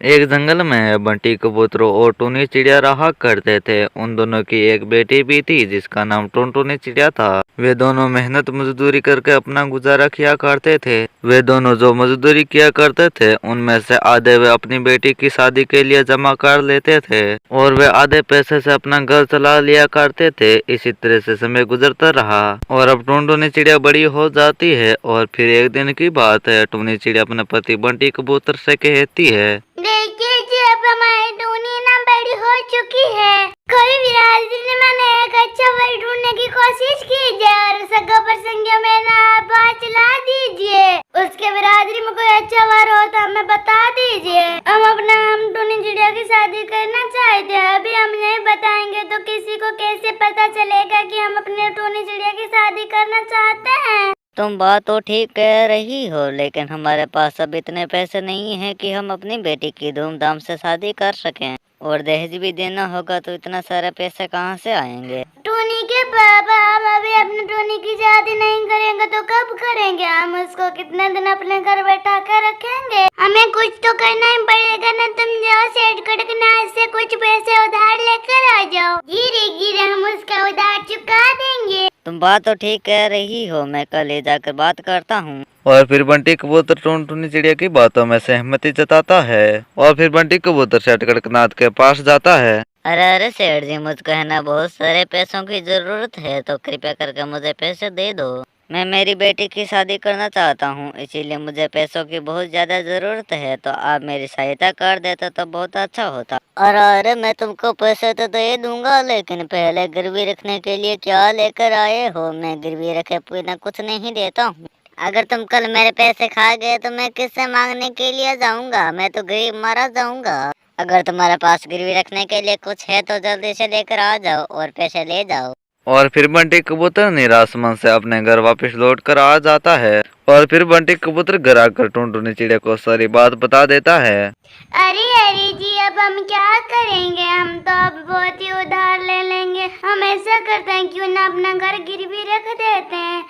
एक जंगल में बंटी कबूतर और टूनी चिड़िया रहा करते थे। उन दोनों की एक बेटी भी थी जिसका नाम टुनटुनी चिड़िया था। वे दोनों मेहनत मजदूरी करके अपना गुजारा किया करते थे। वे दोनों जो मजदूरी किया करते थे उनमें से आधे वे अपनी बेटी की शादी के लिए जमा कर लेते थे और वे आधे पैसे से अपना घर चला लिया करते थे। इसी तरह से समय गुजरता रहा और अब टुनटुनी चिड़िया बड़ी हो जाती है और फिर एक दिन की बात है, टुनी चिड़िया अपने पति बंटी कबूतर से कहती है, देखिए जी, अब हमारी टूनी ना बड़ी हो चुकी है। कोई बिरादरी ने मैंने एक अच्छा वर ढूंढने की कोशिश कीजिए और सगा प्रसंगियों में ना बात चला दीजिए। उसके बिरादरी में कोई अच्छा वर हो तो हमें बता दीजिए। हम टूनी चिड़िया की शादी करना चाहते हैं। अभी हम नहीं बताएंगे तो किसी को कैसे पता चलेगा कि हम अपने टूनी चिड़िया की शादी करना चाहते हैं। तुम बात तो ठीक कह रही हो, लेकिन हमारे पास अब इतने पैसे नहीं हैं कि हम अपनी बेटी की धूमधाम से शादी कर सकें और दहेज भी देना होगा, तो इतना सारे पैसे कहाँ से आएंगे। टूनी के पापा, हम अभी अपने टूनी की शादी नहीं करेंगे तो कब करेंगे? हम उसको कितने दिन अपने घर बैठा कर रखेंगे? हमें कुछ तो करना ही पड़ेगा ना। तुम जाओ सेठ कड़कनाथ से कुछ पैसे उधार लेकर आ जाओ। धीरे धीरे हम उसका उधार चुका देंगे। तुम बात तो ठीक कह रही हो, मैं कल ले जाकर बात करता हूँ। और फिर बंटी कबूतर टुनटुनी चिड़िया की बातों में सहमति जताता है और फिर बंटी कबूतर सेठ कड़कनाथ के पास जाता है। अरे सेठ जी, मुझको है ना बहुत सारे पैसों की जरूरत है, तो कृपया करके मुझे पैसे दे दो। मैं मेरी बेटी की शादी करना चाहता हूँ, इसीलिए मुझे पैसों की बहुत ज्यादा जरूरत है, तो आप मेरी सहायता कर देते तो बहुत अच्छा होता। अरे मैं तुमको पैसे तो दे दूंगा, लेकिन पहले गिरवी रखने के लिए क्या लेकर आए हो? मैं गिरवी रखे बिना कुछ नहीं देता हूँ। अगर तुम कल मेरे पैसे खा गए तो मैं किससे मांगने के लिए जाऊंगा? मैं तो गरीब मारा जाऊंगा। अगर तुम्हारे पास गिरवी रखने के लिए कुछ है तो जल्दी से लेकर आ जाओ और पैसे ले जाओ। और फिर बंटी कबूतर निराश मन से अपने घर वापस लौट कर आ जाता है और फिर बंटी कबूतर घर आकर टुनटुनी चिड़िया को सारी बात बता देता है। अरे जी, अब हम क्या करेंगे? हम तो अब बहुत ही उधार ले लेंगे। हम ऐसा करते हैं, क्यों ना अपना घर गिरवी रख देते हैं।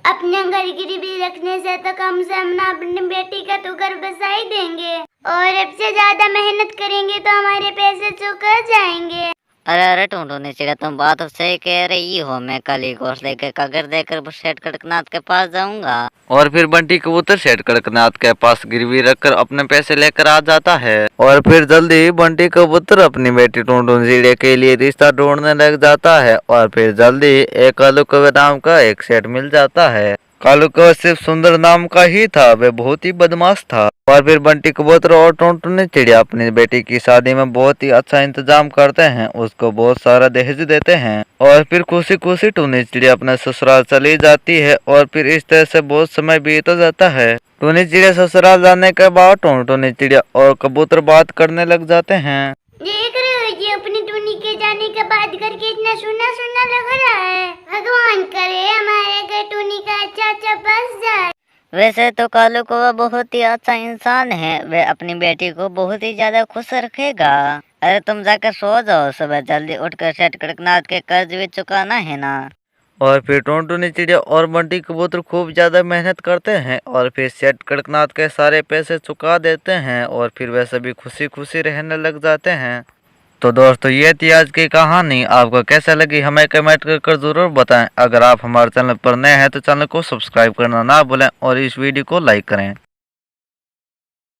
अपने घर गिरवी रखने से तो कम से हम ना अपनी बेटी का तो घर बसा ही देंगे और अब से ज्यादा मेहनत करेंगे तो हमारे पैसे चुका जाएंगे। अरे टुनटुनी चिड़िया, तुम बात तो सही कह रही हो। मैं कल ही घोंसले के कागज देकर सेठ कड़कनाथ के पास जाऊंगा। और फिर बंटी कबूतर सेठ कड़कनाथ के पास गिरवी रखकर अपने पैसे लेकर आ जाता है और फिर जल्दी बंटी कबूतर अपनी बेटी टुनटुनी चिड़िया के लिए रिश्ता ढूंढने लग जाता है और फिर जल्दी एक कालू कौवे नाम का एक सेठ मिल जाता है। कालू कौवा सिर्फ सुंदर नाम का ही था, वे बहुत ही बदमाश था। और फिर बंटी कबूतर और टुनटुनी चिड़िया अपनी बेटी की शादी में बहुत ही अच्छा इंतजाम करते हैं, उसको बहुत सारा दहेज देते हैं और फिर खुशी खुशी टुनी चिड़िया अपने ससुराल चली जाती है और फिर इस तरह से बहुत समय बीत जाता है। टुनी चिड़िया ससुराल जाने के बाद टुनटुनी चिड़िया और कबूतर बात करने लग जाते हैं। देख रहे हो जी, अपनी टूनी के जाने के बाद घर के इतना सुना सुना लग रहा है। भगवान करे हमारे घर टूनी का अच्छा अच्छा बस जाए। वैसे तो कालू कौवा बहुत ही अच्छा इंसान है, वह अपनी बेटी को बहुत ही ज्यादा खुश रखेगा। अरे तुम जाकर सो जाओ, सुबह जल्दी उठकर सेठ कड़कनाथ के कर्ज भी चुकाना है ना। और फिर टुनटुनी चिड़िया और बंटी कबूतर खूब ज्यादा मेहनत करते हैं और फिर सेठ कड़कनाथ के सारे पैसे चुका देते हैं और फिर वे सभी खुशी खुशी रहने लग जाते हैं। तो दोस्तों, ये थी आज की कहानी। आपको कैसा लगी हमें कमेंट कर जरूर बताएं। अगर आप हमारे चैनल पर नए हैं तो चैनल को सब्सक्राइब करना ना भूलें और इस वीडियो को लाइक करें।